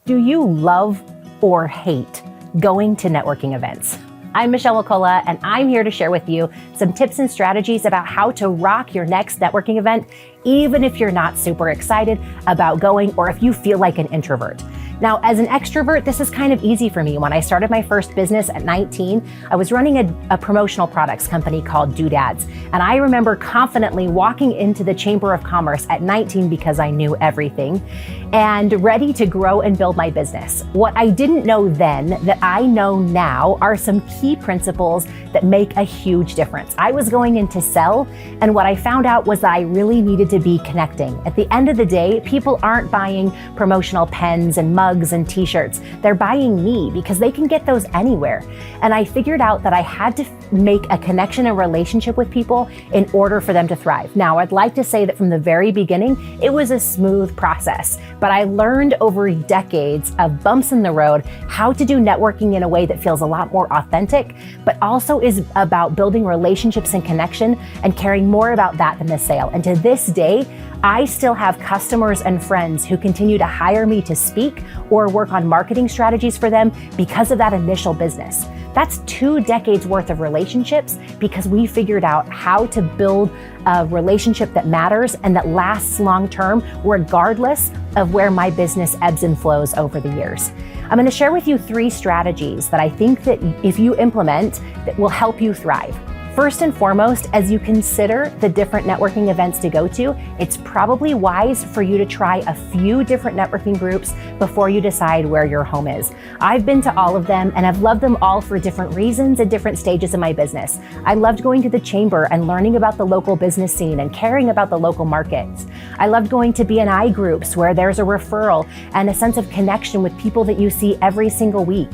Do you love or hate going to networking events? I'm McCullough, and I'm here to share with you some tips and strategies about how to rock your next networking event, even if you're not super excited about going or if you feel like an introvert. Now, as an extrovert, this is kind of easy for me. When I started my first business at 19, I was running a promotional products company called Doodads. And I remember confidently walking into the Chamber of Commerce at 19 because I knew everything and ready to grow and build my business. What I didn't know then that I know now are some key principles that make a huge difference. I was going in to sell, and what I found out was that I really needed to be connecting. At the end of the day, people aren't buying promotional pens and mugs and t-shirts. They're buying me because they can get those anywhere. And I figured out that I had to make a connection and relationship with people in order for them to thrive. Now, I'd like to say that from the very beginning, it was a smooth process, but I learned over decades of bumps in the road how to do networking in a way that feels a lot more authentic, but also is about building relationships and connection and caring more about that than the sale. And to this day, I still have customers and friends who continue to hire me to speak or work on marketing strategies for them because of that initial business. That's 2 decades worth of relationships because we figured out how to build a relationship that matters and that lasts long term, regardless of where my business ebbs and flows over the years. I'm going to share with you 3 strategies that I think that if you implement, that will help you thrive. First and foremost, as you consider the different networking events to go to, it's probably wise for you to try a few different networking groups before you decide where your home is. I've been to all of them and I've loved them all for different reasons at different stages of my business. I loved going to the chamber and learning about the local business scene and caring about the local markets. I loved going to B&I groups where there's a referral and a sense of connection with people that you see every single week.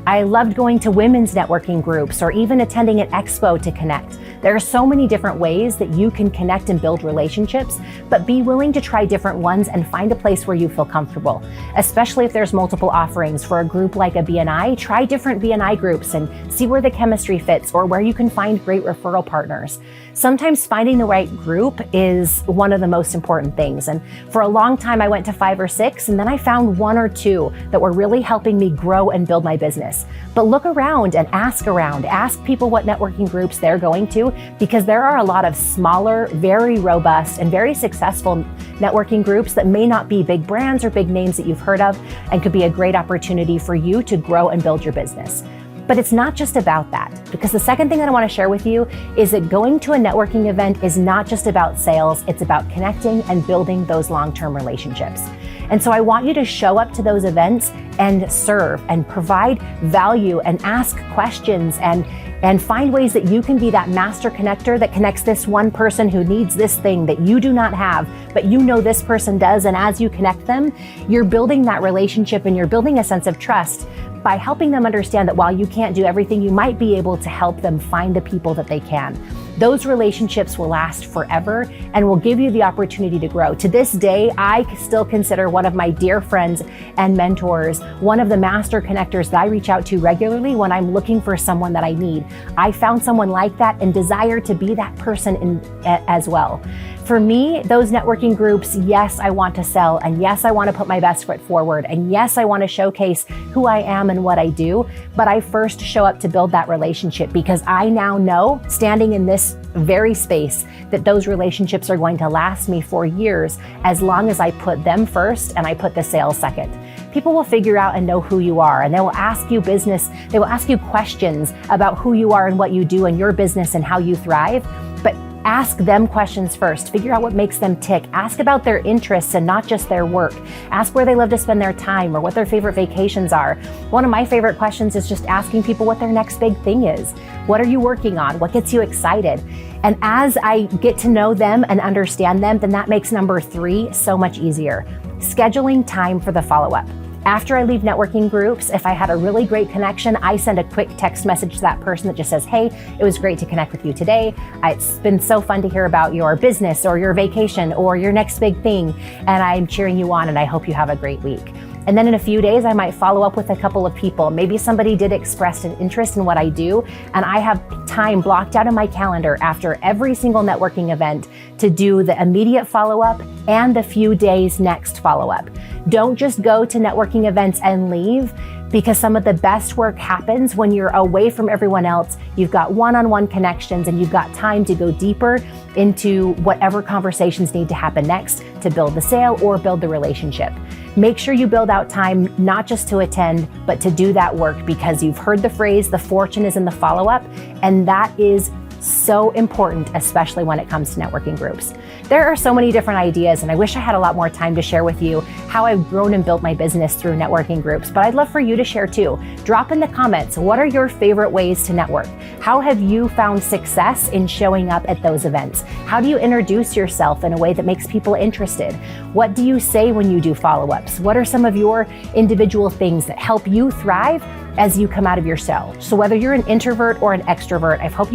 I loved going to women's networking groups or even attending an expo to connect. There are so many different ways that you can connect and build relationships, but be willing to try different ones and find a place where you feel comfortable. Especially if there's multiple offerings for a group like a B&I, try different B&I groups and see where the chemistry fits or where you can find great referral partners. Sometimes finding the right group is one of the most important things. And for a long time, I went to 5 or 6, and then I found 1 or 2 that were really helping me grow and build my business. But look around and ask around. Ask people what networking groups they're going to, because there are a lot of smaller, very robust, and very successful networking groups that may not be big brands or big names that you've heard of and could be a great opportunity for you to grow and build your business. But it's not just about that, because the second thing that I want to share with you is that going to a networking event is not just about sales, it's about connecting and building those long-term relationships. And so I want you to show up to those events and serve and provide value and ask questions and find ways that you can be that master connector that connects this one person who needs this thing that you do not have, but you know this person does. And as you connect them, you're building that relationship and you're building a sense of trust by helping them understand that while you can't do everything, you might be able to help them find the people that they can. Those relationships will last forever and will give you the opportunity to grow. To this day, I still consider one of my dear friends and mentors, one of the master connectors that I reach out to regularly when I'm looking for someone that I need. I found someone like that and desire to be that person as well. For me, those networking groups, yes, I want to sell, and yes, I want to put my best foot forward, and yes, I want to showcase who I am and what I do, but I first show up to build that relationship because I now know, standing in this very space, that those relationships are going to last me for years as long as I put them first and I put the sales second. People will figure out and know who you are, and they will ask you questions about who you are and what you do in your business and how you thrive, but ask them questions first. Figure out what makes them tick. Ask about their interests and not just their work. Ask where they love to spend their time or what their favorite vacations are. One of my favorite questions is just asking people what their next big thing is. What are you working on? What gets you excited? And as I get to know them and understand them, then that makes number 3 so much easier. Scheduling time for the follow-up. After I leave networking groups, if I had a really great connection, I send a quick text message to that person that just says, hey, it was great to connect with you today. It's been so fun to hear about your business or your vacation or your next big thing. And I'm cheering you on and I hope you have a great week. And then in a few days, I might follow up with a couple of people. Maybe somebody did express an interest in what I do, and I have time blocked out in my calendar after every single networking event to do the immediate follow-up and the few days next follow-up. Don't just go to networking events and leave, because some of the best work happens when you're away from everyone else. You've got one-on-one connections and you've got time to go deeper into whatever conversations need to happen next to build the sale or build the relationship. Make sure you build out time, not just to attend, but to do that work, because you've heard the phrase, the fortune is in the follow-up, and that is so important, especially when it comes to networking groups. There are so many different ideas, and I wish I had a lot more time to share with you how I've grown and built my business through networking groups, but I'd love for you to share too. Drop in the comments, what are your favorite ways to network? How have you found success in showing up at those events? How do you introduce yourself in a way that makes people interested? What do you say when you do follow-ups? What are some of your individual things that help you thrive as you come out of your shell? So whether you're an introvert or an extrovert, I hope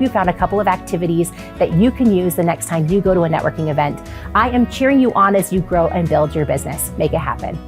you found a couple of activities that you can use the next time you go to a networking event. I am cheering you on as you grow and build your business. Make it happen.